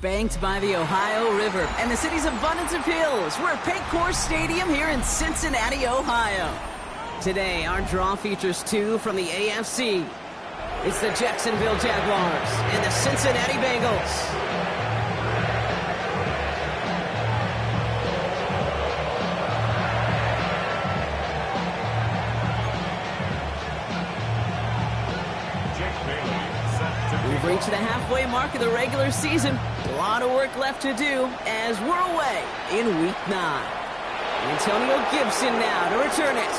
banked by the Ohio River and the city's abundance of hills. We're at Paycor Stadium here in Cincinnati, Ohio. Today, our draw features two from the AFC. It's the Jacksonville Jaguars and the Cincinnati Bengals. We've reached the halfway mark of the regular season. A lot of work left to do as we're away in Week 9. Antonio Gibson now to return it.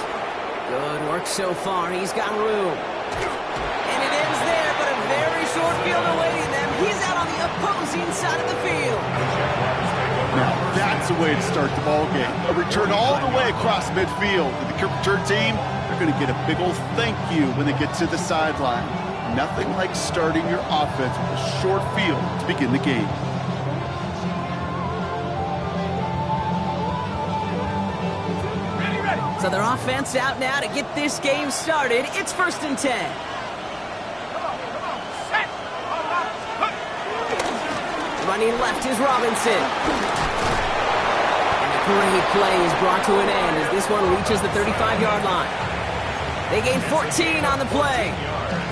Good work so far. He's got room. And it ends there, but a very short field awaiting them. He's out on the opposing side of the field. Now, that's a way to start the ball game. A return all the way across midfield. And the kick return team, they're going to get a big old thank you when they get to the sideline. Nothing like starting your offense with a short field to begin the game. So their offense out now to get this game started. It's 1st and 10. Running left is Robinson. And a great play is brought to an end as this one reaches the 35-yard line. They gain 14 on the play.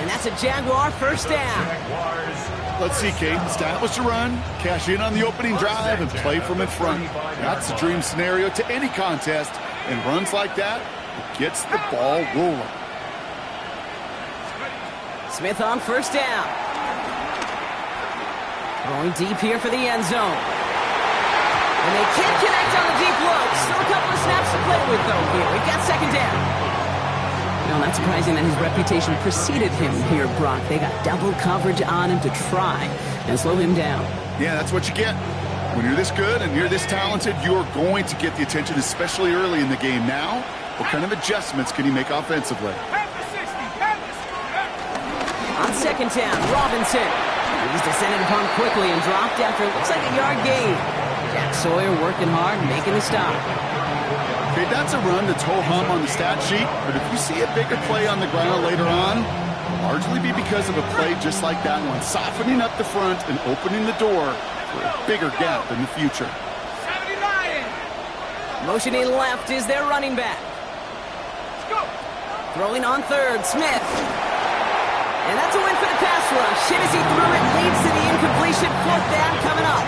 And that's a Jaguar first down. Let's see, Kate. Establish a run, cash in on the opening drive, and play from in front. That's the dream scenario to any contest. And runs like that, it gets the ball rolling. Smith on first down. Going deep here for the end zone. And they can't connect on the deep look. Still a couple of snaps to play with, though, here. We've got second down. No, not surprising that his reputation preceded him here, Brock. They got double coverage on him to try and slow him down. Yeah, that's what you get. When you're this good and you're this talented, you're going to get the attention, especially early in the game. Now, what kind of adjustments can he make offensively? On second down, Robinson. He's descended upon quickly and dropped after it looks like a yard gain. Jack Sawyer working hard, making the stop. Okay, that's a run that's ho-hum on the stat sheet, but if you see a bigger play on the ground later on, it'll largely be because of a play just like that one, softening up the front and opening the door for a bigger gap in the future. Motioning left is their running back. Throwing on third, Smith. And that's a win for the pass rush. Hit as he threw it, leads to the incompletion. 4th down coming up.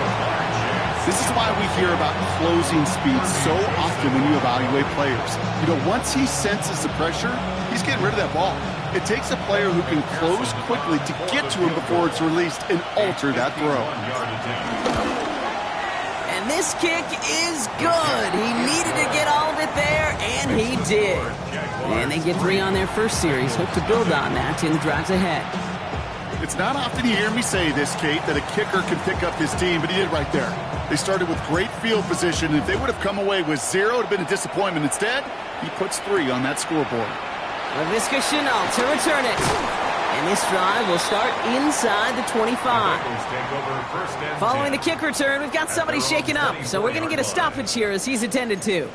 This is why we hear about closing speed so often when you evaluate players. You know, once he senses the pressure, he's getting rid of that ball. It takes a player who can close quickly to get to him before it's released and alter that throw. And this kick is good. He needed to get all of it there, and he did. And they get 3 on their first series. Hope to build on that in the drives ahead. It's not often you hear me say this, Kate, that a kicker can pick up his team, but he did right there. They started with great field position, and if they would have come away with 0, it would have been a disappointment. Instead, he puts 3 on that scoreboard. Laviska Shenault to return it. And this drive will start inside the 25. Following the kick return, we've got somebody shaken up, so we're going to get a stoppage here as he's attended to.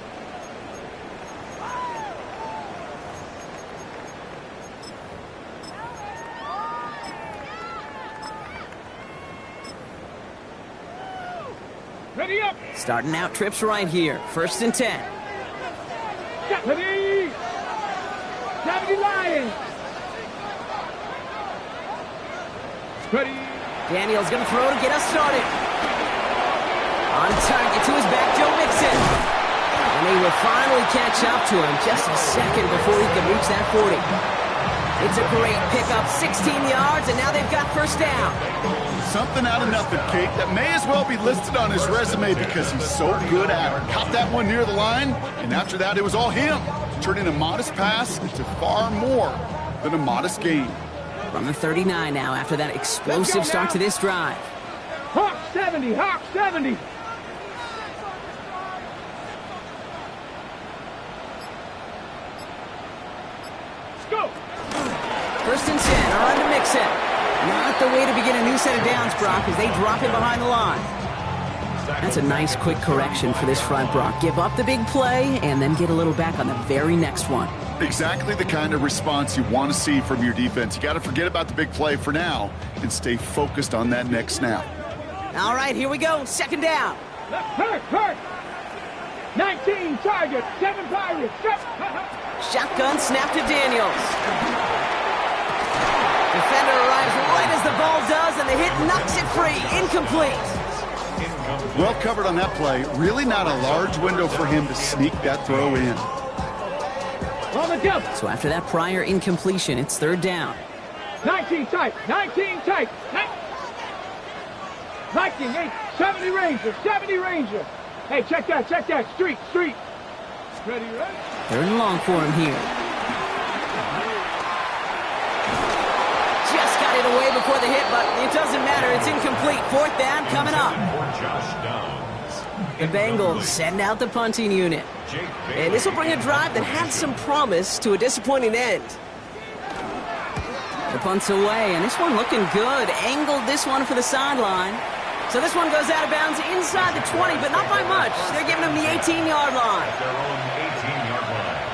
Ready up. Starting out trips right here. 1st and 10. Ready. Deputy Lions. Ready. Daniel's going to throw to get us started. On target to his back, Joe Mixon. And they will finally catch up to him just a second before he can reach that 40. It's a great pickup, 16 yards, and now they've got first down. Something out of nothing, Kate, that may as well be listed on his resume because he's so good at it. Caught that one near the line, and after that, it was all him, turning a modest pass into far more than a modest gain. From the 39 now after that explosive start to this drive. Hawk 70, Hawk 70. Let's go. 1st and 10, on to Mixon. Not the way to begin a new set of downs, Brock, as they drop him behind the line. That's a nice quick correction for this front, Brock. Give up the big play and then get a little back on the very next one. Exactly the kind of response you want to see from your defense. You got to forget about the big play for now and stay focused on that next snap. All right, here we go. Second down. Hurt. 19 Chargers, 7 Pirates. Shotgun snap to Daniels. Defender arrives right as the ball does, and the hit knocks it free. Incomplete. Well covered on that play. Really not a large window for him to sneak that throw in. On the jump. So after that prior incompletion, it's third down. 19 tight. 19 tight. Viking 8, 70 Ranger, 70 Ranger. Hey, check that. Street. Ready? Third and long for him here. Just got it away before the hit, but it doesn't matter. It's incomplete. Fourth down coming up. The Bengals send out the punting unit. And this will bring a drive that had some promise to a disappointing end. The punt's away, and this one looking good. Angled this one for the sideline. So this one goes out of bounds inside the 20, but not by much. They're giving him the 18-yard line. At their own 18-yard line.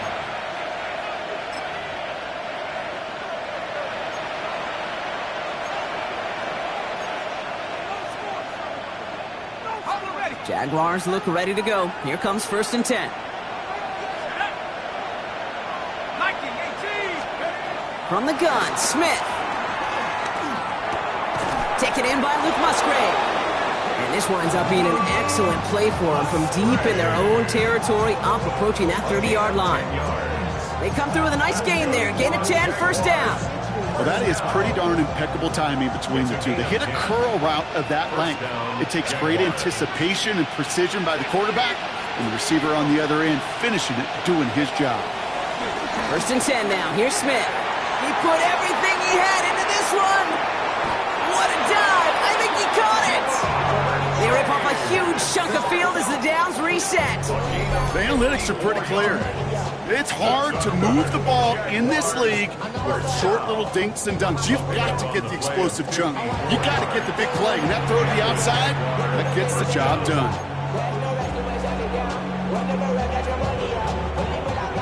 Jaguars look ready to go. Here comes first and 10. From the gun, Smith. Taken in by Luke Musgrave. And this winds up being an excellent play for them from deep in their own territory, up approaching that 30-yard line. They come through with a nice gain there. Gain of 10, first down. Well, that is pretty darn impeccable timing between the two. To hit a curl route of that length, it takes great anticipation and precision by the quarterback, and the receiver on the other end finishing it, doing his job. First and 10 now. Here's Smith. He put everything he had into this one. What a dive. I think he caught it. They rip off a huge chunk of field as the downs reset. The analytics are pretty clear. It's hard to move the ball in this league with short little dinks and dunks. You've got to get the explosive chunk. You got to get the big play. And that throw to the outside, that gets the job done.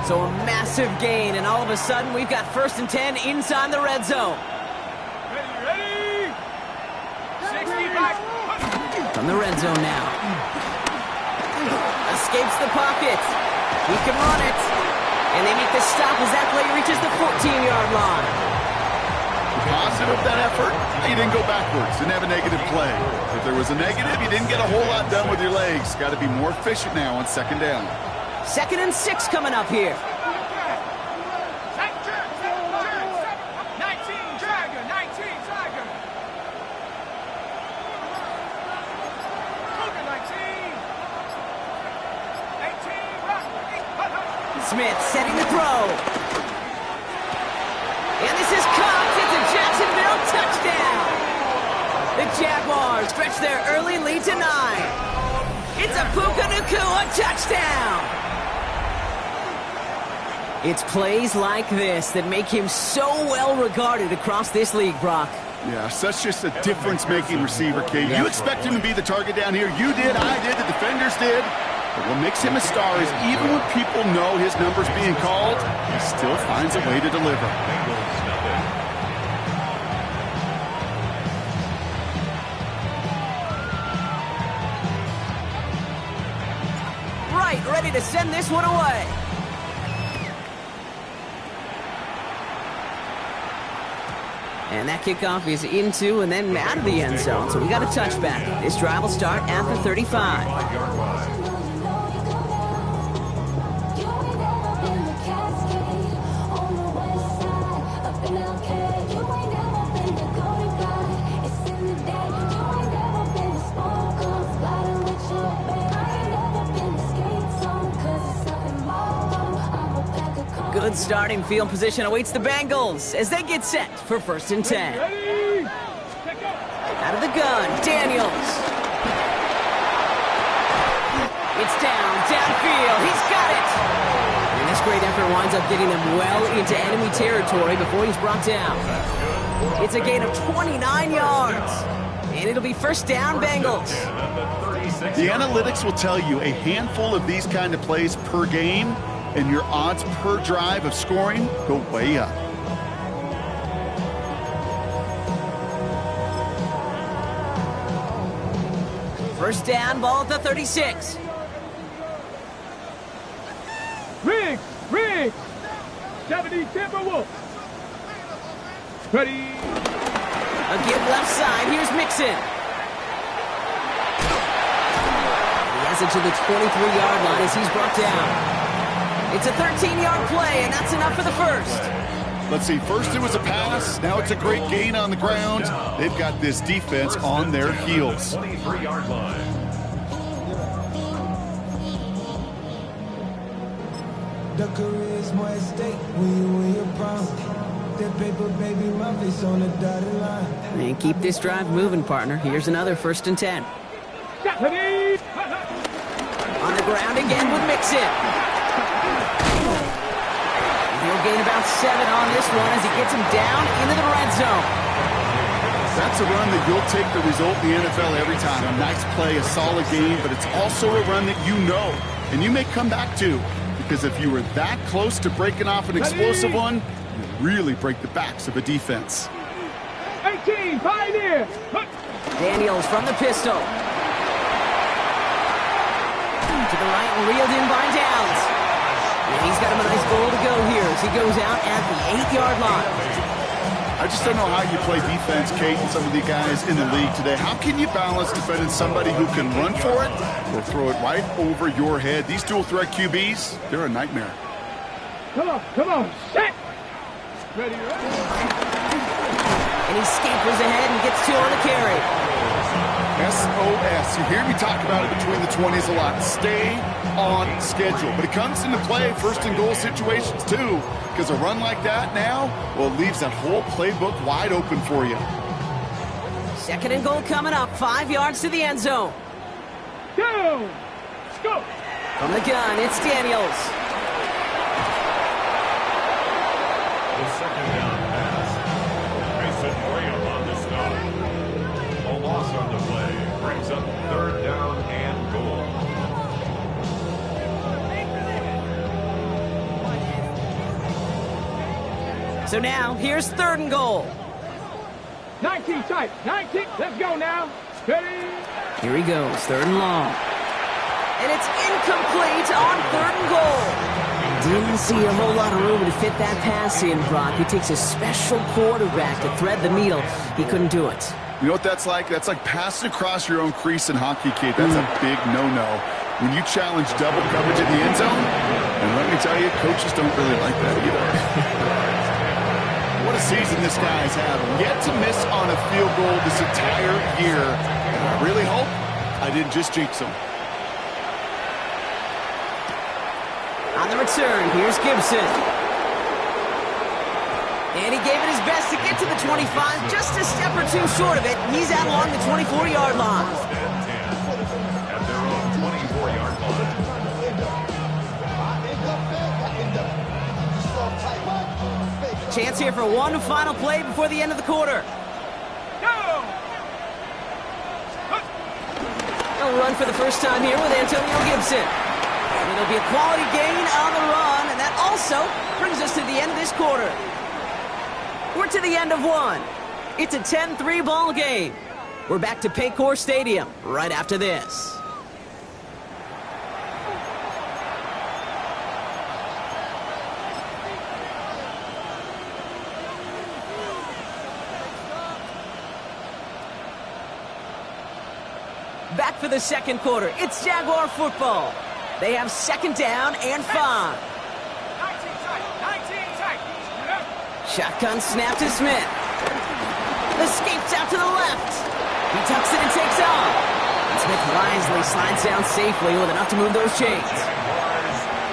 So a massive gain, and all of a sudden we've got first and 10 inside the red zone. Ready? 65. From the red zone now. Escapes the pocket. He can run it. And they make the stop as that play reaches the 14-yard line. Positive that effort, you didn't go backwards, didn't have a negative play. If there was a negative, you didn't get a whole lot done with your legs. Got to be more efficient now on second down. Second and 6 coming up here. 19 Tiger. Smith setting the throw. And this is caught. It's a Jacksonville touchdown. The Jaguars stretch their early lead to 9. It's a Puka Nacua touchdown. It's plays like this that make him so well regarded across this league, Brock. Yeah, such just a difference-making receiver, Kate. You expect him to be the target down here. You did, I did, the defenders did. But what makes him a star is even when people know his number's being called, he still finds a way to deliver. Right, ready to send this one away. And that kickoff is into and then out of the end zone. So we got a touchback. This drive will start at the 35. Good starting field position awaits the Bengals as they get set for first and 10. Out of the gun, Daniels. It's downfield. He's got it. And this great effort winds up getting them well into enemy territory before he's brought down. It's a gain of 29 yards. And it'll be first down, Bengals. The analytics will tell you a handful of these kind of plays per game, and your odds per drive of scoring go way up. First down, ball at the 36. Riggs! 70 Timberwolves. Ready. A give left side. Here's Mixon. He has it to the 23-yard line as he's brought down. It's a 13-yard play, and that's enough for the first. Let's see, first it was a pass, now it's a great gain on the ground. They've got this defense on their heels. 23-yard line. The career is more at stake when you win your prime. That paper, baby, my face on the dotted line. And keep this drive moving, partner. Here's another 1st and 10. Stephanie! On the ground again with Mixon. He'll gain about 7 on this one as he gets him down into the red zone. That's a run that you'll take the result in the NFL every time. A nice play, a solid game, but it's also a run that you know, and you may come back to. Because if you were that close to breaking off an explosive one, you really break the backs of a defense. 18, Pioneer! Daniels from the pistol. To the right, reeled in by Downs. And he's got him a nice goal to go here as he goes out at the 8-yard line. I just don't know how you play defense, Kate, and some of the guys in the league today. How can you balance defending somebody who can run for it or throw it right over your head? These dual threat QBs, they're a nightmare. Come on, set! Ready, And he scampers ahead and gets 2 on the carry. SOS. You hear me talk about it between the 20s a lot. Stay on schedule. But it comes into play 1st and goal situations too. Because a run like that now, well, it leaves that whole playbook wide open for you. 2nd and goal coming up. 5 yards to the end zone. Go! Go! From the gun, it's Daniels. The 2nd down pass. Mason Graham on the stop. A loss on the play brings up 3rd down and goal. So now, here's 3rd and goal. 19 tight, 19, let's go now. Ready? Here he goes, 3rd and long. And it's incomplete on 3rd and goal. Didn't see a whole lot of room to fit that pass in, Brock. It takes a special quarterback to thread the needle. He couldn't do it. You know what that's like? That's like passing across your own crease in hockey, Kate. That's a big no-no. When you challenge double coverage in the end zone, and let me tell you, coaches don't really like that either. What a season this guy's having. Yet to miss on a field goal this entire year. And I really hope I didn't just jinx him. On the return, here's Gibson. And he gave it his best to get to the 25, just a step or 2 short of it. He's out along the 24-yard line. At their own 24-yard line. Chance here for one final play before the end of the quarter. Go! A run for the first time here with Antonio Gibson. And it'll be a quality gain on the run, and that also brings us to the end of this quarter. We're to the end of 1. It's a 10-3 ball game. We're back to Paycor Stadium right after this. Back for the 2nd quarter. It's Jaguar football. They have 2nd down and 5. 19 tight. Shotgun snap to Smith. Escapes out to the left. He tucks it and takes off. And Smith wisely slides down safely with enough to move those chains.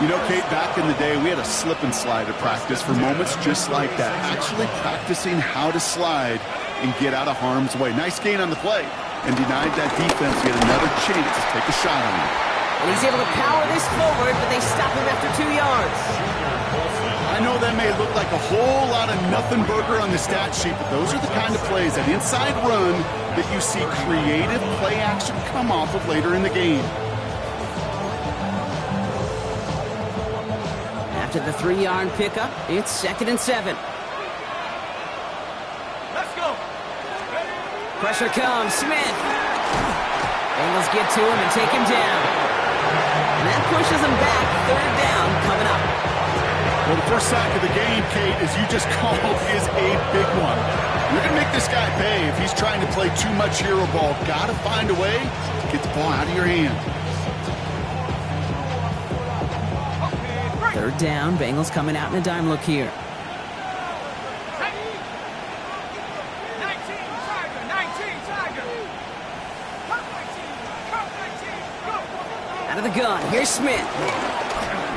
You know, Kate, back in the day, we had a slip and slide at practice for moments just like that. Actually practicing how to slide and get out of harm's way. Nice gain on the play. And denied that defense yet another chance to take a shot on him. And he's able to power this forward, but they stop him after 2 yards. I know that may look like a whole lot of nothing burger on the stat sheet, but those are the kind of plays, that inside run, that you see creative play action come off of later in the game. After the 3-yard pickup, it's 2nd and 7. Let's go. Pressure comes, Smith. Bengals get to him and take him down. And that pushes him back. Third down coming up. Well, the first sack of the game, Kate, as you just called, is a big one. You're going to make this guy pay if he's trying to play too much hero ball. Got to find a way to get the ball out of your hand. Third down, Bengals coming out in a dime look here. 19 Tiger. Out of the gun, here's Smith.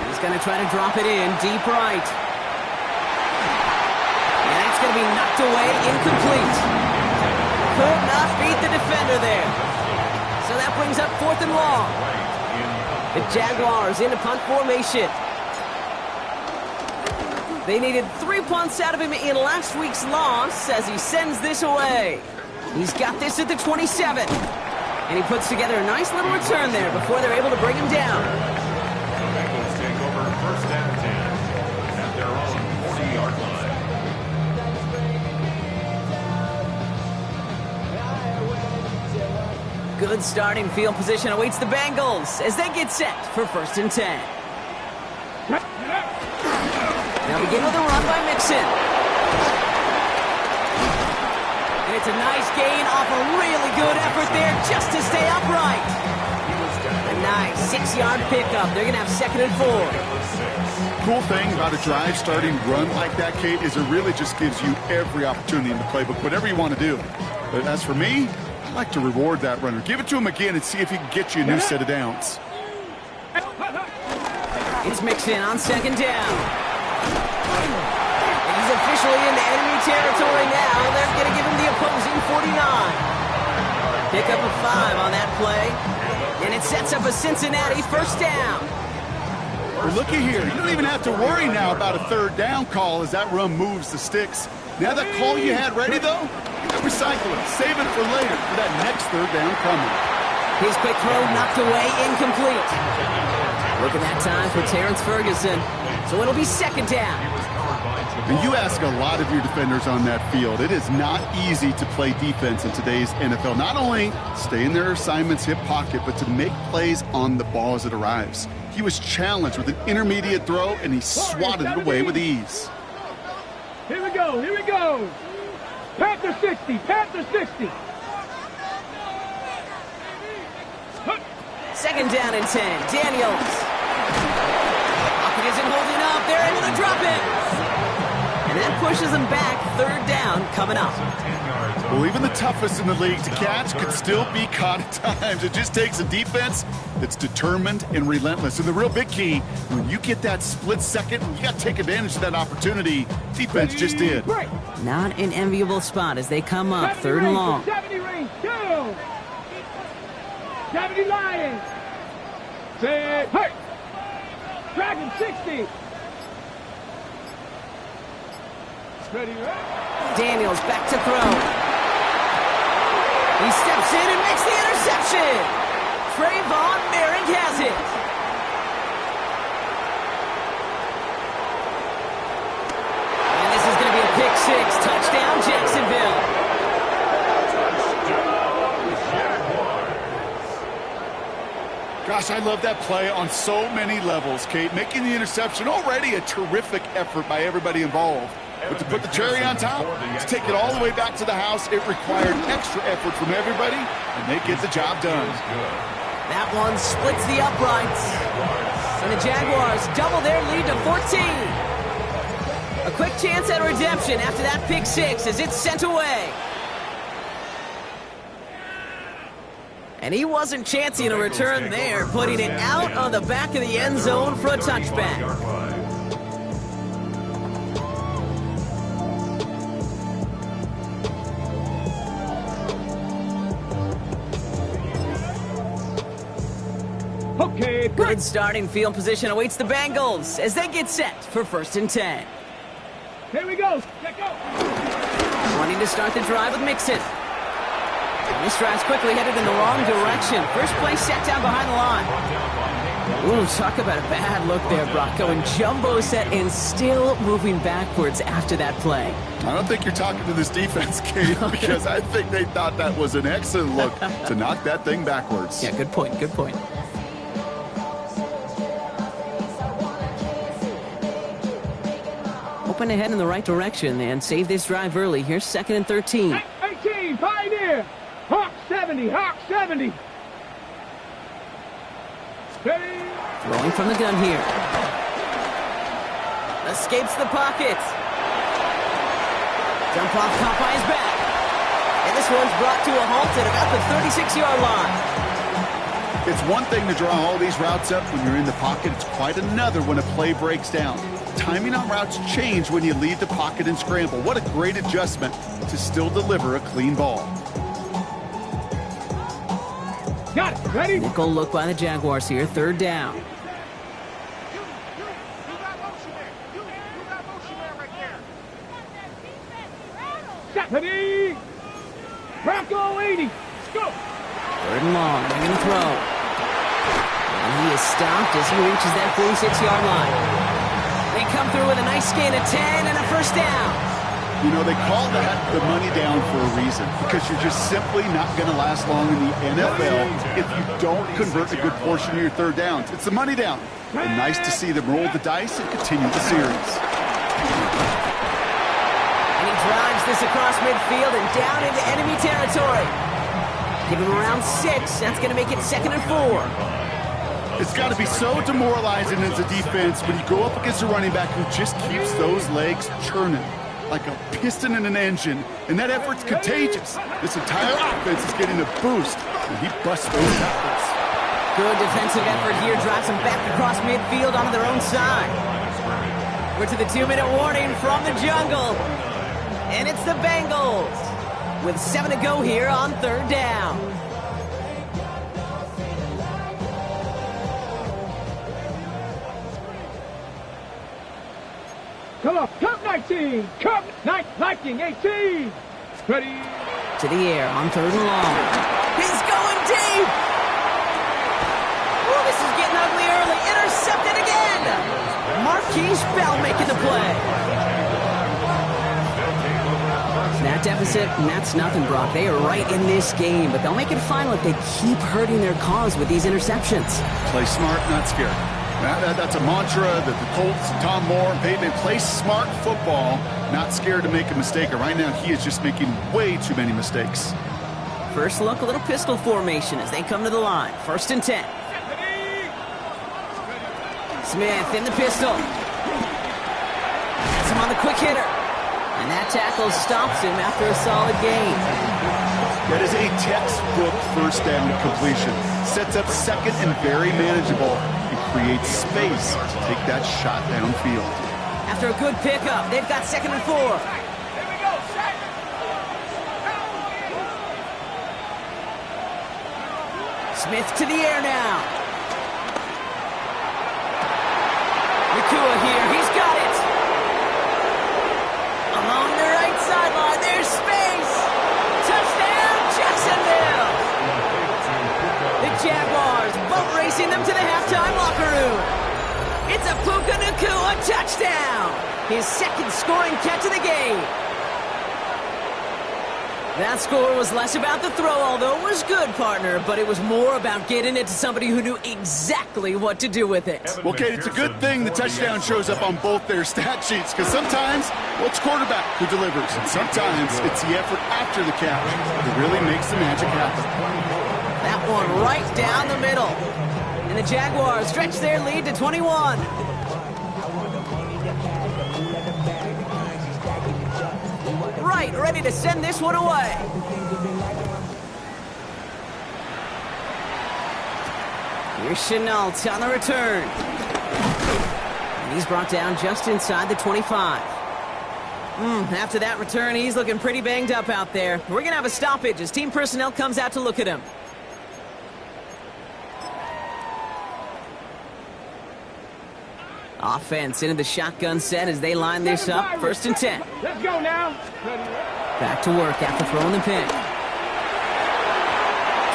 He's going to try to drop it in, deep right. And that's going to be knocked away, incomplete. Could not beat the defender there. So that brings up 4th and long. The Jaguars into punt formation. They needed 3 punts out of him in last week's loss as he sends this away. He's got this at the 27. And he puts together a nice little return there before they're able to bring him down. The Bengals take over 1st and 10 at their own 40-yard line. Good starting field position awaits the Bengals as they get set for 1st and 10. Now begin with a run by Mixon. And it's a nice gain off a really good effort there just to stay upright. A nice 6-yard pickup. They're going to have 2nd and 4. Cool thing about a drive starting run like that, Kate, is it really just gives you every opportunity in the playbook, whatever you want to do. But as for me, I like to reward that runner. Give it to him again and see if he can get you a new set of downs. It's Mixon on 2nd down. He's officially in the enemy territory now. They're going to give him the opposing 49. Pick up a 5 on that play. And it sets up a Cincinnati 1st down. Well, looky here. You don't even have to worry now about a 3rd down call as that run moves the sticks. Now that call you had ready, though, recycle it. Save it for later for that next 3rd down coming. His quick throw knocked away, incomplete. Look at that time for Terrence Ferguson. So it'll be 2nd down. And you ask a lot of your defenders on that field. It is not easy to play defense in today's NFL. Not only stay in their assignment's hip pocket, but to make plays on the ball as it arrives. He was challenged with an intermediate throw, and he swatted it away with ease. Here we go. Panther 60. 2nd down and 10. Daniels. Pocket isn't holding up. They're able to drop it. And that pushes them back. 3rd down coming up. Well, even the toughest in the league to catch could still be caught at times. It just takes a defense that's determined and relentless. And the real big key, when you get that split second, you got to take advantage of that opportunity. Defense just did. Not an enviable spot as they come up. 3rd and long. 70 range. 2. 70 Lions. Set. Hey. Dragon 60. Ready, right? Daniels back to throw. He steps in and makes the interception. Trayvon Merrick has it. And this is going to be a pick 6. Touchdown, Jacksonville. Gosh, I love that play on so many levels, Kate. Making the interception, already a terrific effort by everybody involved. But to put the cherry on top, to take it all the way back to the house, it required extra effort from everybody, and they get the job done. That one splits the uprights. And the Jaguars double their lead to 14. A quick chance at redemption after that pick 6 as it's sent away. And he wasn't chancing a return there, putting it out on the back of the end zone for a touchback. Okay, Good starting field position awaits the Bengals as they get set for 1st and 10. Here we go. Check out. Wanting to start the drive with Mixon. This drive's quickly headed in the wrong direction. First play set down behind the line. Ooh, talk about a bad look there, Brock. Going jumbo set and still moving backwards after that play. I don't think you're talking to this defense, Kate, because I think they thought that was an excellent look to knock that thing backwards. Yeah, good point, good point. Hoping to head in the right direction and save this drive early. Here's 2nd and 13. 18, Pioneer. Hawk 70, Hawk 70. Ready? Throwing from the gun here. Escapes the pocket. Dump off caught by his back. And this one's brought to a halt at about the 36-yard line. It's one thing to draw all these routes up when you're in the pocket. It's quite another when a play breaks down. Timing on routes change when you leave the pocket and scramble. What a great adjustment to still deliver a clean ball. Got it. Ready? Nickel look by the Jaguars here. 3rd down. Ready? Bronco 80. Let's go. 3rd and long. They're going to throw. And he is stopped as he reaches that 46-yard line. They come through with a nice gain of 10 and a 1st down. You know, they call that the money down for a reason, because you're just simply not going to last long in the NFL if you don't convert a good portion of your 3rd downs. It's the money down. And nice to see them roll the dice and continue the series. And he drives this across midfield and down into enemy territory. Give him around 6. That's going to make it 2nd and 4. It's got to be so demoralizing as a defense when you go up against a running back who just keeps those legs churning like a piston in an engine, and that effort's contagious. This entire offense is getting a boost, and he busts those tackles. Good defensive effort here, drives them back across midfield onto their own side. We're to the 2-minute warning from the jungle, and it's the Bengals with 7 to go here on 3rd down. Come on. Cup 19. Cup 19. 18. Ready? To the air on 3rd and long. He's going deep. Oh, this is getting ugly early. Intercepted again. Marquise Bell making the play. That deficit, and that's nothing, Brock. They are right in this game, but they'll make it final if they keep hurting their cause with these interceptions. Play smart, not scared. That's a mantra that the Colts and Tom Moore and Peyton play smart football, not scared to make a mistake. And right now, he is just making way too many mistakes. First look, a little pistol formation as they come to the line. 1st and 10. Smith in the pistol. Gets him on the quick hitter. And that tackle stops him after a solid gain. That is a textbook 1st down completion. Sets up 2nd and very manageable. Creates space to take that shot downfield. After a good pickup, they've got 2nd and 4. Smith to the air now. Nakua here, he's got it. Along the right sideline, there's space. Touchdown, Jacksonville. The Jaguars boat racing them to the halftime locker room. It's a Puka Nakua touchdown. His 2nd scoring catch of the game. That score was less about the throw, although it was good, partner, but it was more about getting it to somebody who knew exactly what to do with it. Well, Kate, it's a good thing the touchdown shows up on both their stat sheets, because sometimes, well, it's quarterback who delivers, and sometimes it's the effort after the catch that really makes the magic happen. That one right down the middle. And the Jaguars stretch their lead to 21. Right, ready to send this one away. Here's Chenault on the return. And he's brought down just inside the 25. After that return, he's looking pretty banged up out there. We're going to have a stoppage as team personnel comes out to look at him. Offense into the shotgun set as they line this up. 1st and 10. Let's go now. Back to work after throwing the pick.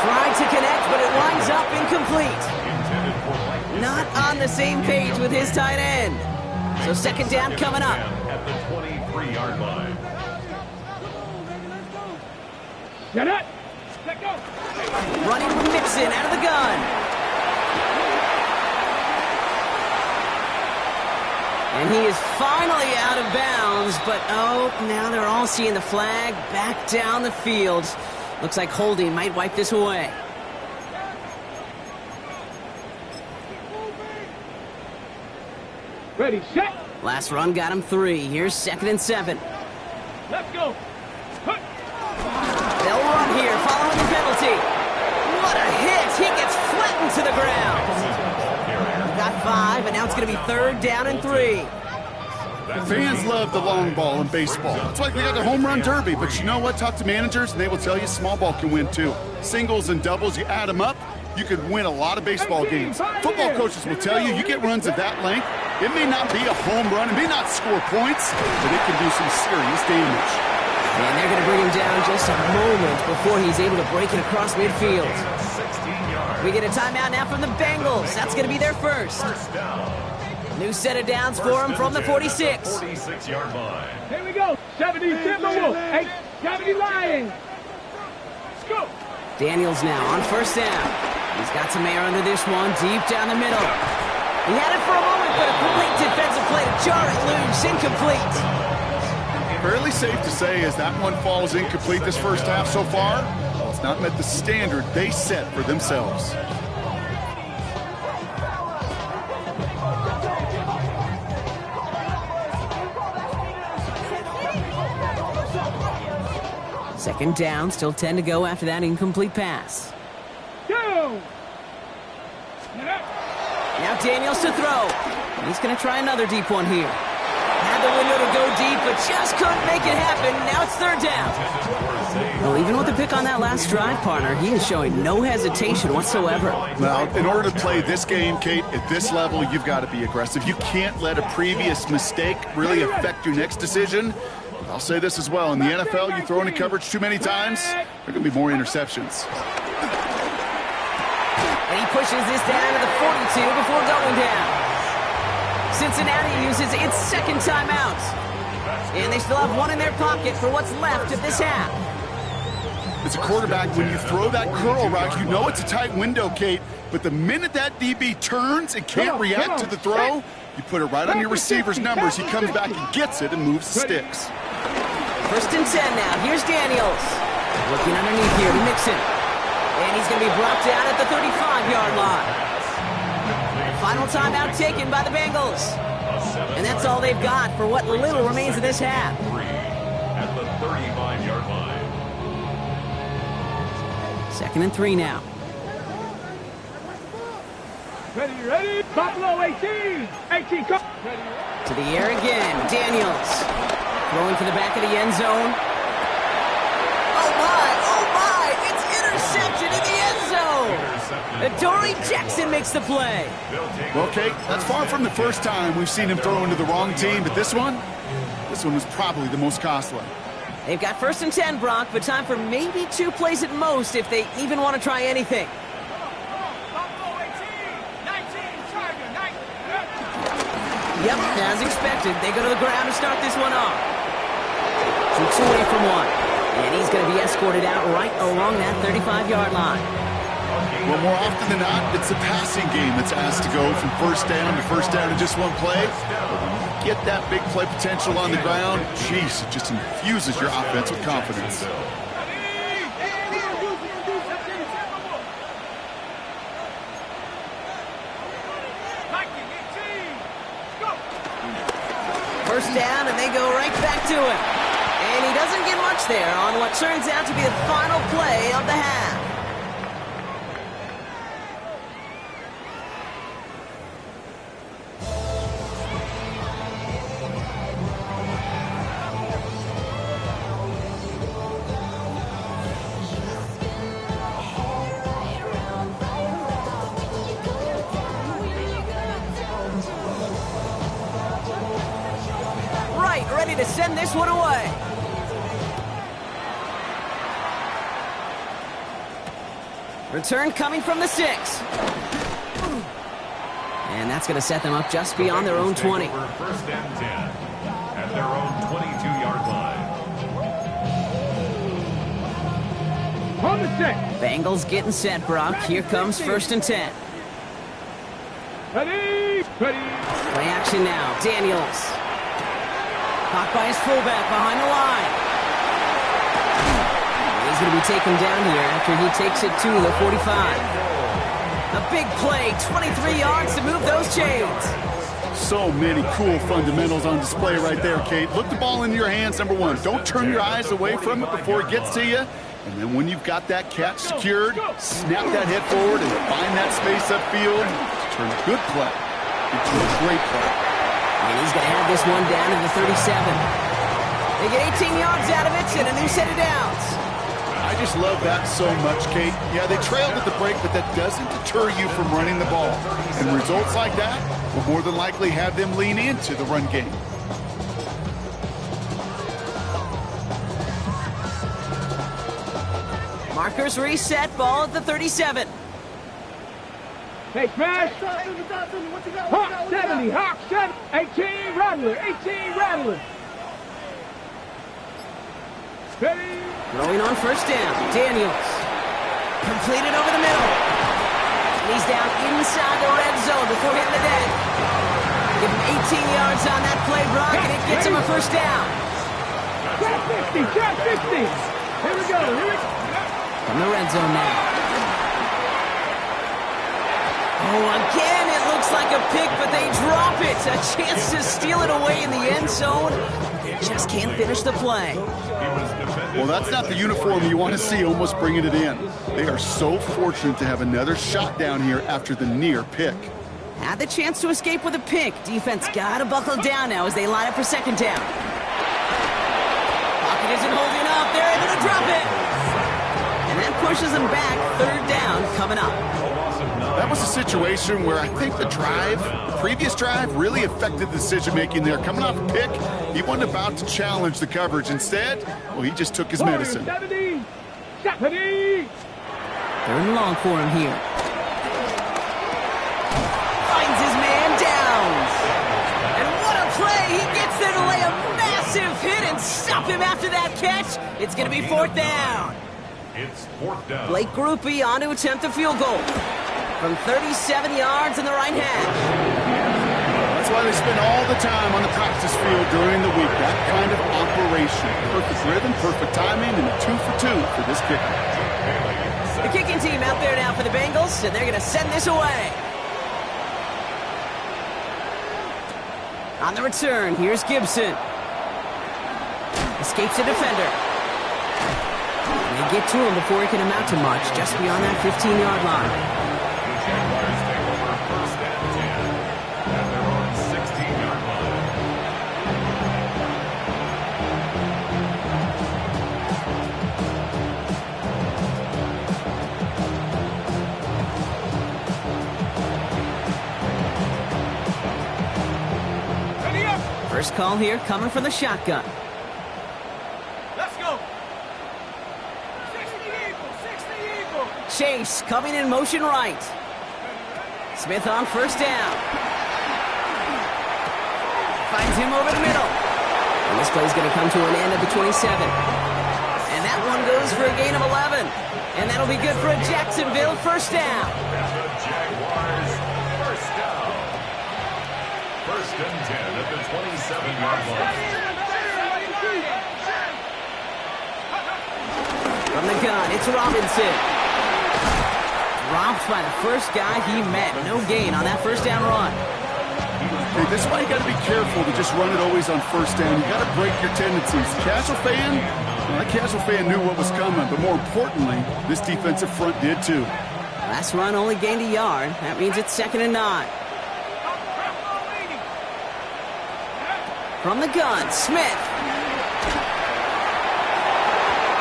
Tried to connect, but it winds up incomplete. not on the same page with his tight end. So second down coming up. At the 23-yard line. Get it. Let go. Running with Mixon out of the gun. And he is finally out of bounds, but oh, now they're all seeing the flag back down the field. Looks like holding might wipe this away. Ready, set. Last run got him 3. Here's 2nd and 7. Let's go. Hut. They'll run here following the penalty. What a hit! He gets flattened to the ground. Got 5, and now it's going to be 3rd down and 3. Fans love the long ball in baseball. It's like they got the home run derby, but you know what? Talk to managers, and they will tell you small ball can win too. Singles and doubles, you add them up, you could win a lot of baseball games. Football coaches will tell you, you get runs of that length, it may not be a home run, it may not score points, but it can do some serious damage. And they're going to bring him down just a moment before he's able to break it across midfield. We get a timeout now from the Bengals. That's going to be their first. New set of downs for him from the 46. 46-yard line. Here we go. 70 Timberwolves. 70 Lions. Let's go. Daniels now on first down. He's got some air under this one, deep down the middle. He had it for a moment, but a great defensive play to jar it loose. Incomplete. Fairly safe to say as that one falls incomplete this first half so far, it's not met the standard they set for themselves. Second down, still 10 to go after that incomplete pass. Go. Now Daniels to throw. He's going to try another deep one here. Had the window to go deep, but just couldn't make it happen. Now it's 3rd down. Well, even with the pick on that last drive, partner, he is showing no hesitation whatsoever. Well, in order to play this game, Kate, at this level, you've got to be aggressive. You can't let a previous mistake really affect your next decision. I'll say this as well. In the NFL, you throw into coverage too many times, there are going to be more interceptions. And he pushes this down to the 42 before going down. Cincinnati uses its second timeout. And they still have one in their pocket for what's left of this half. As a quarterback, when you throw that curl route, you know it's a tight window, Kate, but the minute that DB turns and can't react to the throw, you put it right on your receiver's numbers. He comes back and gets it and moves the sticks. 1st and 10 now. Here's Daniels. Looking underneath here to Mixon. And he's going to be brought down at the 35-yard line. Final timeout taken by the Bengals. And that's all they've got for what little remains of this half. At the 35-yard line. 2nd and 3 now. Ready. Buffalo 18. 18, come. To the air again. Daniels. Throwing to the back of the end zone. Oh my, it's intercepted in the end zone. Adoree Jackson makes the play. Well, Kate, that's far from the first time we've seen him throw into the wrong team, but this one was probably the most costly. They've got 1st and 10, Brock, but time for maybe 2 plays at most if they even want to try anything. Yep, as expected, they go to the ground to start this one off. Shoots away from one. And he's going to be escorted out right along that 35-yard line. Well, more often than not, it's the passing game that's asked to go from first down in just one play. But when you get that big play potential on the ground, geez, it just infuses your offense with confidence. First down, and they go right back to him. And he doesn't get much there on what turns out to be the final play of the half. Ready to send this one away. Return coming from the 6. And that's going to set them up just beyond their own 20. First and 10 at their own 22-yard line. On the set. Bengals getting set, Brock. Here comes first and 10. Ready. Ready. Play action now. Daniels. Caught by his fullback behind the line. He's going to be taken down here after he takes it to the 45. A big play, 23 yards to move those chains. So many cool fundamentals on display right there, Kate. Look the ball in your hands, number one. Don't turn your eyes away from it before it gets to you. And then when you've got that catch secured, snap that head forward and find that space upfield. Turn a good play into a great play. And he's going to have this one down to the 37. They get 18 yards out of it and a new set of downs. I just love that so much, Kate. Yeah, they trailed at the break, but that doesn't deter you from running the ball. And results like that will more than likely have them lean into the run game. Markers reset, ball at the 37. Hey, smash. Hawk 70, Hawk 7, 18, Rattler, 18, Rattler. Ready. Throwing on first down, Daniels. Completed over the middle. And he's down inside the red zone before hitting the deck. Give him 18 yards on that play, Brock, and it gets him a first down. Trap 50, trap 50. Here we go, here we go. From the red zone now. Oh, again, it looks like a pick, but they drop it. A chance to steal it away in the end zone. Just can't finish the play. Well, that's not the uniform you want to see almost bringing it in. They are so fortunate to have another shot down here after the near pick. Had the chance to escape with a pick. Defense got to buckle down now as they line up for second down. Pocket isn't holding up. They're able to drop it. And that pushes them back. Third down coming up. That was a situation where I think the previous drive, really affected the decision-making there. Coming off a pick, he wasn't about to challenge the coverage. Instead, well, he just took his medicine. 70, 70. Third and long for him here. Finds his man Downs. And what a play. He gets there to lay a massive hit and stop him after that catch. It's going to be fourth down. It's fourth down. Blake Grupe on to attempt a field goal from 37 yards in the right half. That's why they spend all the time on the practice field during the week. That kind of operation. Perfect rhythm, perfect timing, and 2 for 2 for this kicker. The kicking team out there now for the Bengals, and they're going to send this away. On the return, here's Gibson. Escapes a defender. They get to him before he can amount to much, just beyond that 15-yard line. Jaguars take over first and 10 at their own 16-yard line. Ready up. First call here coming from the shotgun. Let's go. 60 Eagle. Chase coming in motion right. Smith on first down. Finds him over the middle. And this play's going to come to an end at the 27. And that one goes for a gain of 11. And that'll be good for a Jacksonville first down. And the Jaguars first down. First and 10 at the 27-yard line. From the gun, it's Robinson. Dropped by the first guy he met. No gain on that first down run. Hey, this is why you got to be careful to just run it always on first down. You got to break your tendencies. Casual fan, well, that casual fan knew what was coming, but more importantly, this defensive front did too. Last run only gained a yard. That means it's 2nd and 9. From the gun, Smith.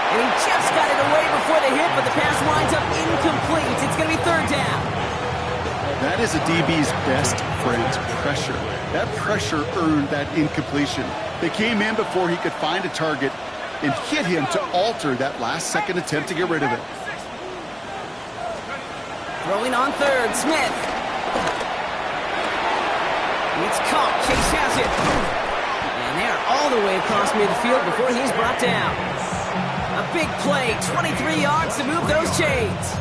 And he just got it away before the hit, but the pass winds up incomplete. It's going to be third down. That is a DB's best friend, pressure. That pressure earned that incompletion. They came in before he could find a target and hit him to alter that last-second attempt to get rid of it. Throwing on third, Smith. It's caught. Chase has it. And they're all the way across midfield before he's brought down. A big play, 23 yards to move those chains.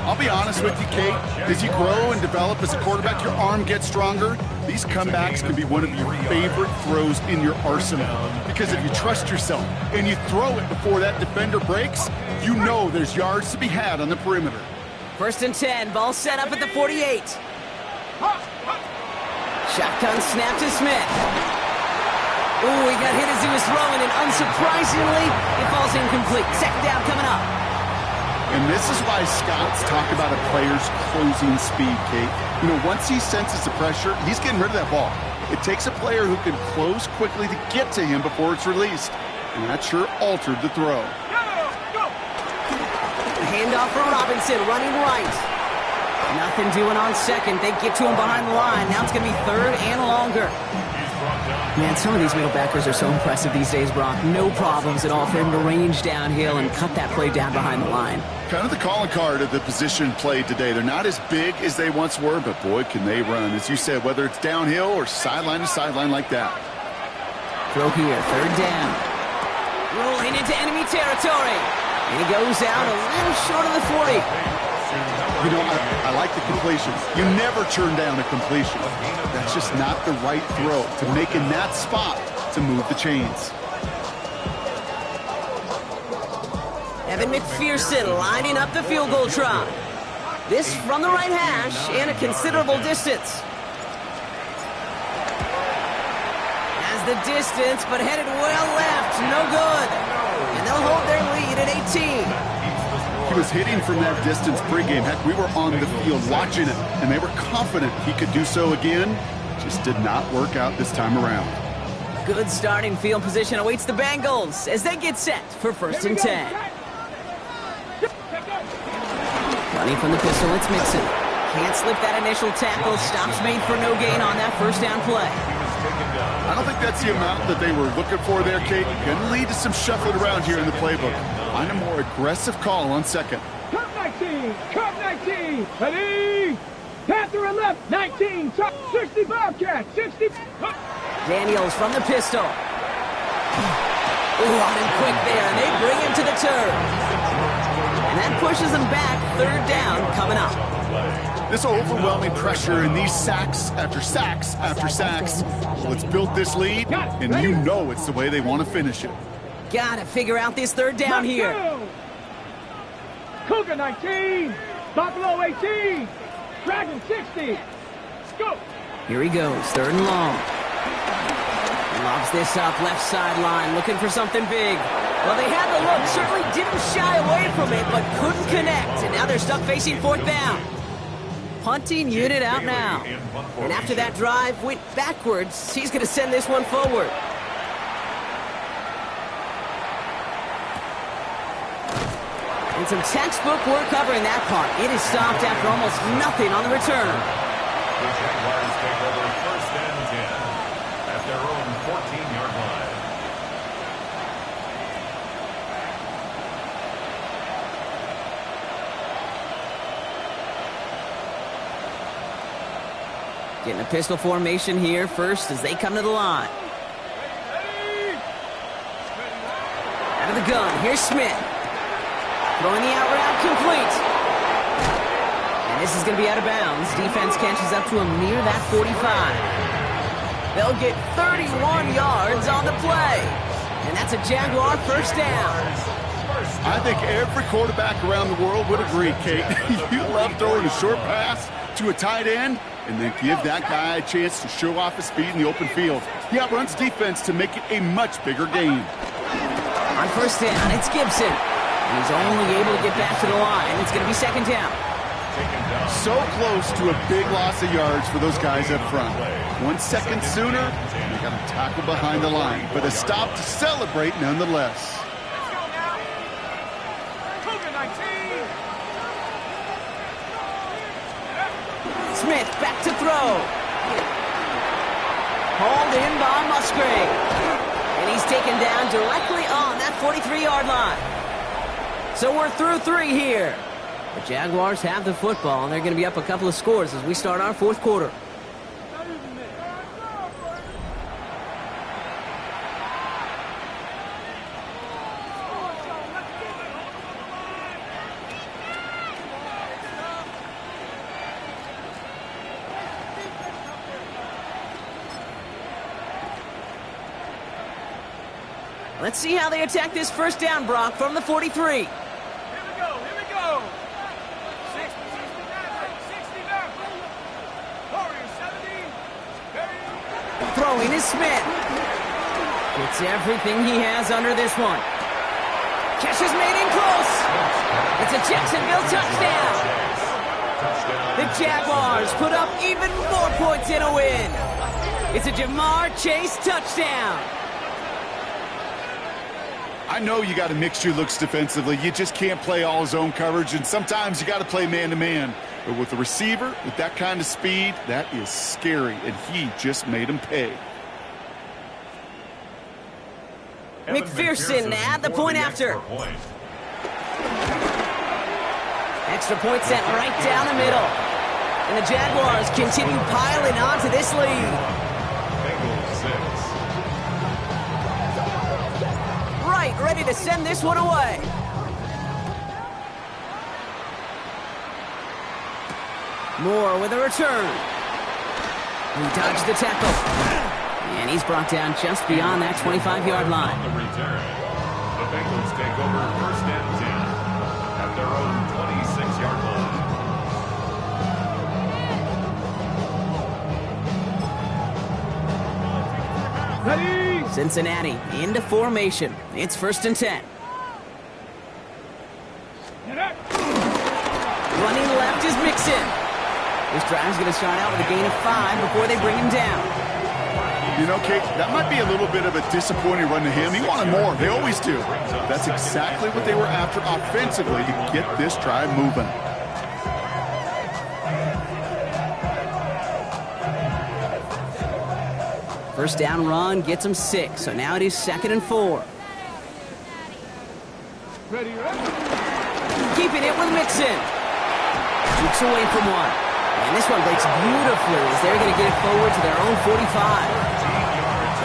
I'll be honest with you, Kate. As you grow and develop as a quarterback, your arm gets stronger. These comebacks can be one of your favorite throws in your arsenal. Because if you trust yourself and you throw it before that defender breaks, you know there's yards to be had on the perimeter. 1st and 10, ball set up at the 48. Shotgun snap to Smith. Ooh, he got hit as he was throwing, and unsurprisingly, it falls incomplete. 2nd down coming up. And this is why scouts talk about a player's closing speed, Kate. You know, once he senses the pressure, he's getting rid of that ball. It takes a player who can close quickly to get to him before it's released. And that sure altered the throw. Handoff for Robinson, running right. Nothing doing on 2nd. They get to him behind the line. Now it's going to be 3rd and longer. Man, some of these middle backers are so impressive these days, Brock. No problems at all for him to range downhill and cut that play down behind the line. Kind of the calling card of the position played today. They're not as big as they once were, but boy, can they run. As you said, whether it's downhill or sideline to sideline like that. Throw here, 3rd down. Rolling into enemy territory. And he goes out a little short of the 40. You know, I like the completion. You never turn down a completion. That's just not the right throw to make in that spot to move the chains. Evan McPherson lining up the field goal try. This from the right hash and a considerable distance. Has the distance, but headed well left. No good. And they'll hold their lead at 18. He was hitting from that distance pregame. Heck, we were on the field watching it, and they were confident he could do so again. Just did not work out this time around. Good starting field position awaits the Bengals as they get set for 1st and 10. Running from the pistol, it's Mixon. Can't slip that initial tackle. Stops made for no gain on that 1st down play. I don't think that's the amount that they were looking for there, Kate. Can lead to some shuffling around here in the playbook. Find a more aggressive call on 2nd. Come 19, come 19, ready? Panther and left, 19, top 60 Bobcat, 60. Daniels from the pistol. Ooh, on him quick there, and they bring him to the turf. And that pushes them back, 3rd down coming up. This overwhelming pressure and these sacks after sacks after sacks. Well, it's built this lead, and you know it's the way they want to finish it. Gotta figure out this 3rd down here. Cougar 19, Buffalo 18, Dragon 60. Let's go. Here he goes, 3rd and long. Lobs this up, left sideline, looking for something big. Well, they had the look, certainly didn't shy away from it, but couldn't connect. And now they're stuck facing 4th down. Punting unit out now. And after that drive went backwards, he's going to send this one forward. And some textbook work covering that part. It is stopped after almost nothing on the return. The Jaguars take over 1st and 10 at their own 14-yard line. Getting a pistol formation here first as they come to the line. Out of the gun, here's Smith. Throwing the out route complete. And this is going to be out of bounds. Defense catches up to him near that 45. They'll get 31 yards on the play. And that's a Jaguar 1st down. I think every quarterback around the world would agree, Kate. You love throwing a short pass to a tight end and then give that guy a chance to show off his speed in the open field. He outruns defense to make it a much bigger game. On 1st down, it's Gibson. He's only able to get back to the line. It's going to be 2nd down. So close to a big loss of yards for those guys up front. 1 second sooner, they got to tackle behind the line. But a stop to celebrate nonetheless. Smith back to throw. Hauled in by Musgrave. And he's taken down directly on that 43-yard line. So we're through 3 here. The Jaguars have the football, and they're going to be up a couple of scores as we start our 4th quarter. Let's see how they attack this first down, Brock, from the 43. Here we go. 60, 69, 70, Throwing is Smith. Gets everything he has under this one. Catch is made in close. It's a Jacksonville touchdown. The Jaguars put up even more points in a win. It's a Jamar Chase touchdown. I know you got to mix your looks defensively. You just can't play all zone coverage, and sometimes you got to play man-to-man. But with a receiver with that kind of speed, that is scary, and he just made him pay. McPherson at the point after. Extra point sent right down the middle. And the Jaguars continue piling on to this lead. Bengals 6. Right, ready to send this one away. Moore with a return. He dodged the tackle. And he's brought down just beyond that 25-yard line. On the return, the Bengals take over first and 10 at their own 26-yard line. Ready? Cincinnati into formation. It's first and 10. Running left is Mixon. This drive's going to start out with a gain of 5 before they bring him down. You know, Kate, that might be a little bit of a disappointing run to him. He wanted more. They always do. That's exactly what they were after offensively to get this drive moving. First down run gets him 6, so now it is 2nd and 4. Ready? Keeping it with Mixon. Jukes away from one. And this one breaks beautifully as they're going to get it forward to their own 45.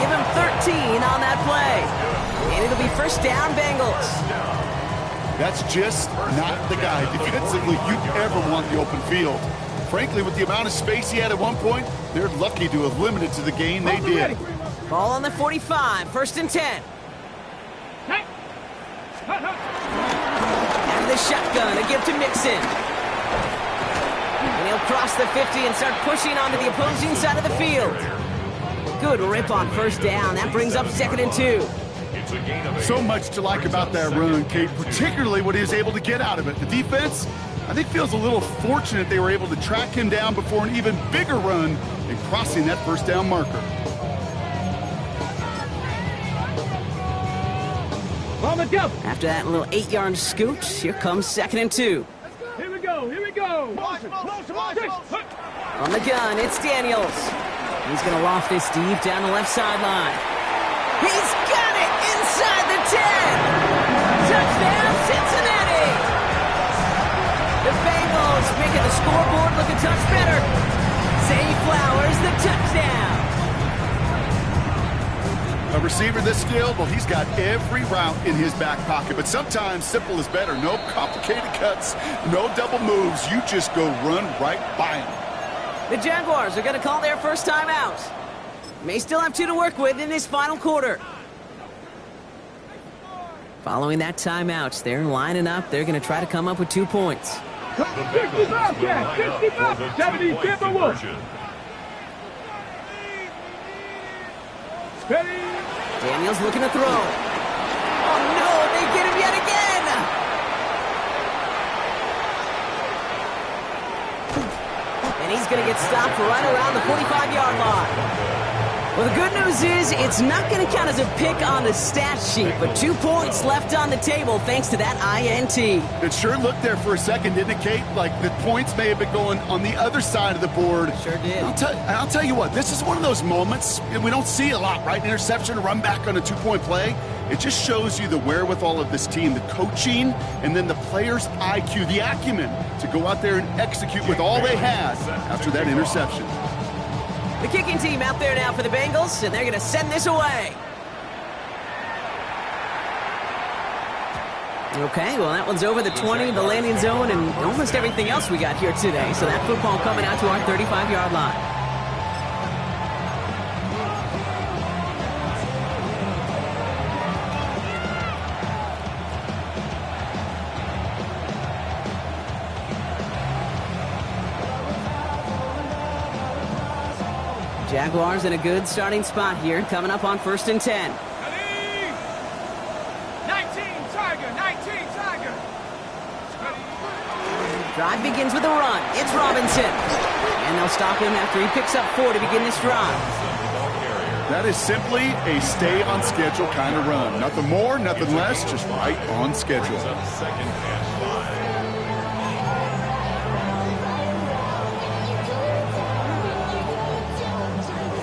Give him 13 on that play. And it'll be first down, Bengals. That's just not the guy defensively you'd ever want the open field. Frankly, with the amount of space he had at one point, they're lucky to have limited to the gain they did. Ball on the 45, first and 10. Out of the shotgun, a give to Mixon. And he'll cross the 50 and start pushing onto the opposing side of the field. Good rip on first down. That brings up 2nd and 2. So much to like about that run, Kate, particularly what he was able to get out of it. The defense, I think, feels a little fortunate they were able to track him down before an even bigger run and crossing that first down marker. On the jump. After that little 8-yard scoot, here comes 2nd and 2. Here we go. Motion. On the gun, it's Daniels. He's going to loft this deep down the left sideline. He's got it inside the 10. Touchdown, Cincinnati. The Bengals making the scoreboard look a touch better. Zay Flowers, the touchdown. A receiver this skilled, well, he's got every route in his back pocket, but sometimes simple is better. No complicated cuts, no double moves. You just go run right by him. The Jaguars are going to call their first timeout. May still have 2 to work with in this final quarter. Following that timeout, they're lining up. They're going to try to come up with 2 points. 65, Jack. 65. 70, Timber Wolf. Ready? Daniels looking to throw. Oh, no, they get him yet again. And he's going to get stopped right around the 45-yard line. Well, the good news is it's not going to count as a pick on the stat sheet, but 2 points left on the table thanks to that INT. It sure looked there for a second, didn't it, Kate? Like the points may have been going on the other side of the board. Sure did. I'll tell you what, this is one of those moments, and we don't see a lot, right? Interception, run back on a 2-point play. It just shows you the wherewithal of this team, the coaching, and then the players' IQ, the acumen to go out there and execute with all they had after that interception. The kicking team out there now for the Bengals, and they're going to send this away. Okay, well, that one's over the 20, the landing zone, and almost everything else we got here today. So that football coming out to our 35-yard line. Jaguars in a good starting spot here, coming up on 1st and 10. 19 Tiger. Drive begins with a run. It's Robinson. And they'll stop him after he picks up 4 to begin this drive. That is simply a stay-on-schedule kind of run. Nothing more, nothing less, just right on schedule. Second and 5.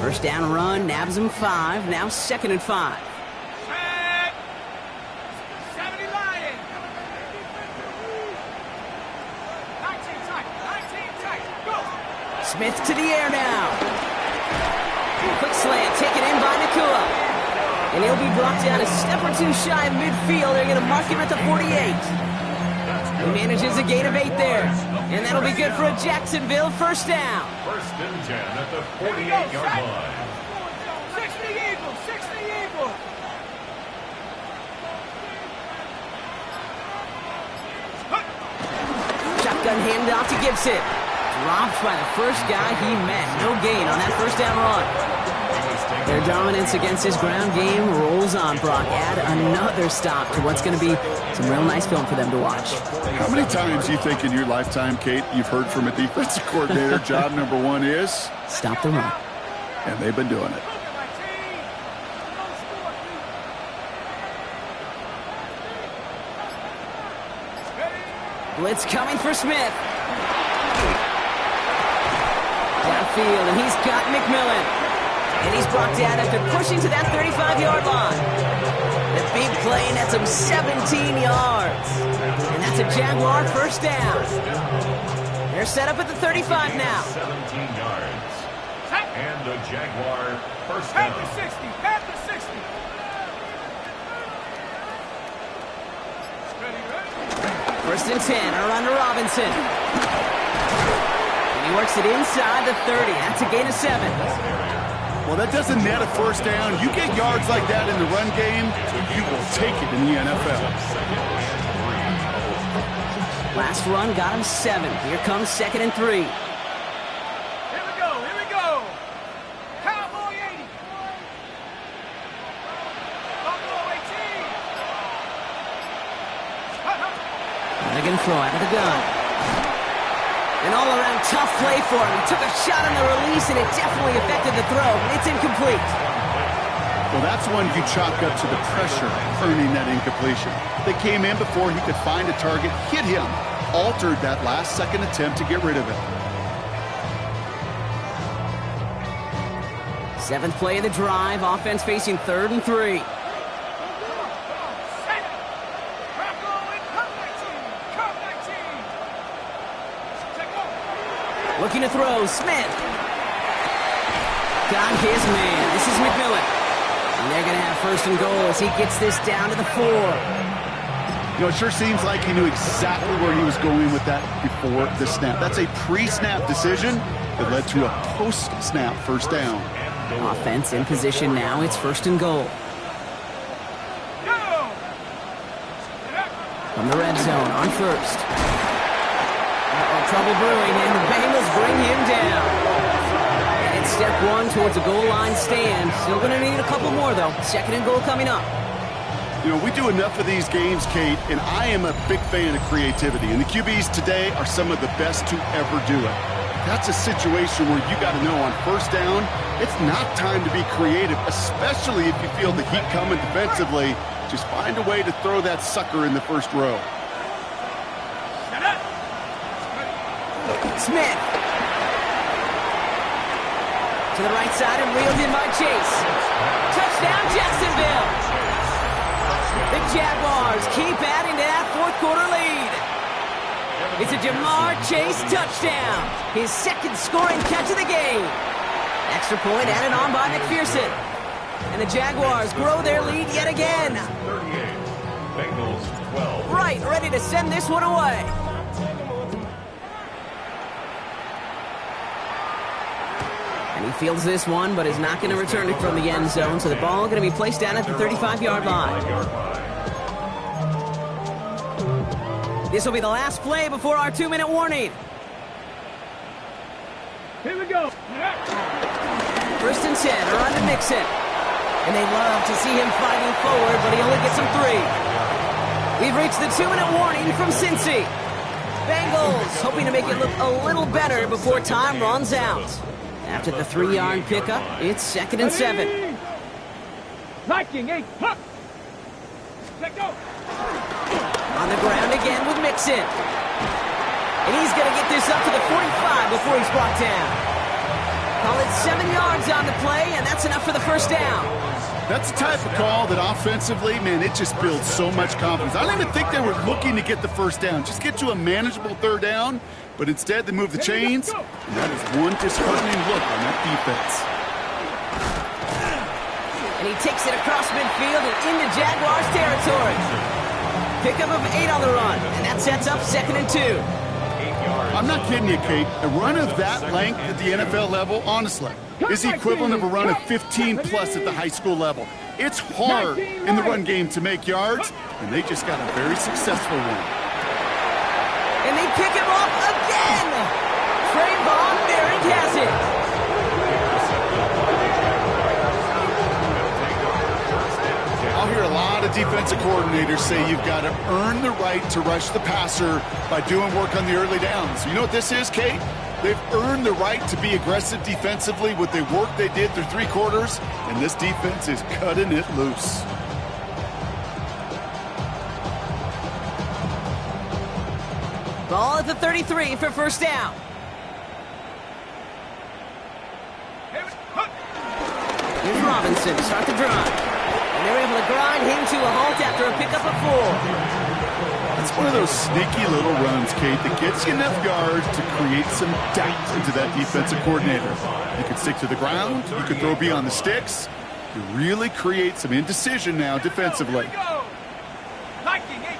First down run, nabs him 5. Now 2nd and 5. 70 Lion. 19 tight. Go. Smith to the air now. Quick slant, taken in by Nacua. And he'll be brought down a step or 2 shy of midfield. They're going to mark him at the 48. He manages a gain of 8 there. And that'll be good for a Jacksonville first down. 1st and 10 at the 48-yard line. 60 Eagle. Shotgun handoff to Gibson. Dropped by the first guy he met. No gain on that first down run. Their dominance against his ground game rolls on, Brock. Add another stop to what's going to be some real nice film for them to watch. How many times do you think in your lifetime, Kate, you've heard from a defensive coordinator, job number 1 is? Stop the run. And they've been doing it. Blitz coming for Smith. Downfield, and he's got McMillan. And he's brought down after pushing to that 35-yard line. The big play nets him 17 yards. And that's a Jaguar first down. They're set up at the 35 now. 17 yards. And a Jaguar first down. Pat the 60. 1st and 10, a run to Robinson. And he works it inside the 30. That's a gain of 7. Well, that doesn't net a first down. You get yards like that in the run game, you will take it in the NFL. Last run got him 7. Here comes 2nd and 3. Here we go. Cowboy 80. Buffalo 18. They're going to throw out of the gun. An all-around tough play for him. He took a shot on the release, and it definitely affected the throw. It's incomplete. Well, that's one you chalk up to the pressure earning that incompletion. They came in before he could find a target, hit him, altered that last-second attempt to get rid of it. 7th play of the drive. Offense facing 3rd and 3. Looking to throw, Smith. Got his man. This is McMillan. And they're going to have 1st and goal as he gets this down to the 4. You know, it sure seems like he knew exactly where he was going with that before the snap. That's a pre-snap decision that led to a post-snap first down. Offense in position now. It's 1st and goal. From the red zone on 1st. Trouble brewing, and the Bengals bring him down. And it's step 1 towards a goal line stand. Still going to need a couple more, though. 2nd and goal coming up. You know, we do enough of these games, Kate, and I am a big fan of creativity. And the QBs today are some of the best to ever do it. That's a situation where you got to know on 1st down, it's not time to be creative, especially if you feel the heat coming defensively. Just find a way to throw that sucker in the 1st row. Smith. To the right side and reeled in by Chase. Touchdown, Jacksonville. The Jaguars keep adding to that 4th quarter lead. It's a Jamar Chase touchdown. His 2nd scoring catch of the game. Extra point added on by McPherson. And the Jaguars grow their lead yet again. 38. Bengals 12. Right, ready to send this one away. And he fields this one, but is not going to return it from the end zone. So the ball going to be placed down at the 35-yard line. This will be the last play before our 2-minute warning. Here we go. 10 are on to Mixon. And they love to see him fighting forward, but he only gets them 3. We've reached the 2-minute warning from Cincy. Bengals hoping to make it look a little better before time runs out. After the 3-yard pickup, it's 2nd and 7. Viking 8, huck. Let go. On the ground again with Mixon. And he's going to get this up to the 45 before he's brought down. Call it 7 yards on the play, and that's enough for the first down. That's the type of call that offensively, man, it just builds so much confidence. I don't even think they were looking to get the first down. Just get to a manageable 3rd down, but instead they move the chains, and that is one disheartening look on that defense. And he takes it across midfield and into Jaguars territory. Pickup of 8 on the run, and that sets up 2nd and 2. I'm not kidding you, Kate. A run of that length at the NFL level, honestly, is the equivalent of a run of 15-plus at the high school level. It's hard in the run game to make yards, and they just got a very successful one. And they pick him off again! Trayvon Merrick has it. I'll hear a lot of defensive coordinators say you've got to earn the right to rush the passer by doing work on the early downs. You know what this is, Kate? They've earned the right to be aggressive defensively with the work they did through 3 quarters, and this defense is cutting it loose. Ball at the 33 for first down. Here's Robinson to start the drive. And they're able to grind him to a halt after a pickup of 4. It's one of those sneaky little runs, Kate, that gets you enough yards to create some doubt into that defensive coordinator. You can stick to the ground. You can throw beyond the sticks. You really create some indecision now defensively. Viking 18.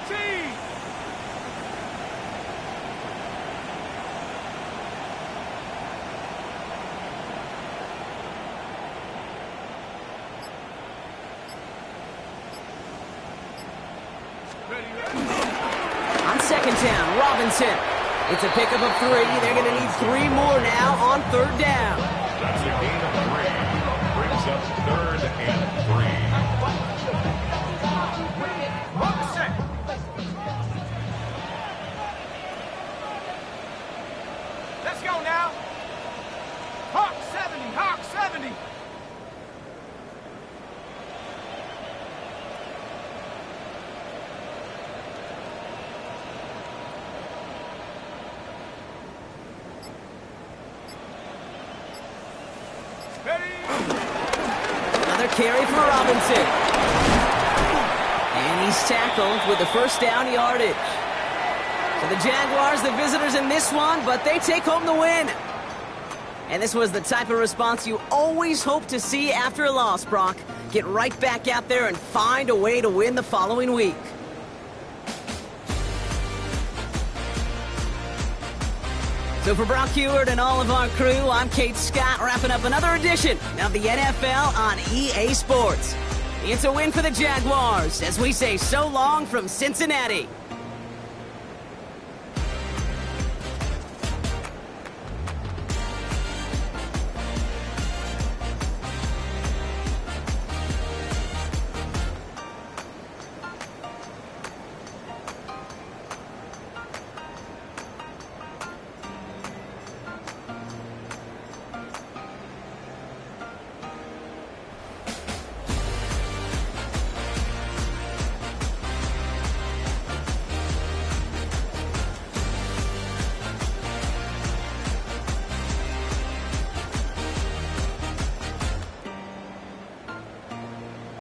On 2nd down, Robinson. It's a pickup of 3. They're going to need 3 more now on 3rd down. That's a gain of 3. Brings up 3rd and 3. Let's go now. Hawk 70, Hawk 70. Another carry for Robinson. And he's tackled with the first down yardage. So the Jaguars, the visitors in this one, but they take home the win. And this was the type of response you always hope to see after a loss, Brock. Get right back out there and find a way to win the following week. So for Brock Huard and all of our crew, I'm Kate Scott, wrapping up another edition of the NFL on EA Sports. It's a win for the Jaguars as we say so long from Cincinnati.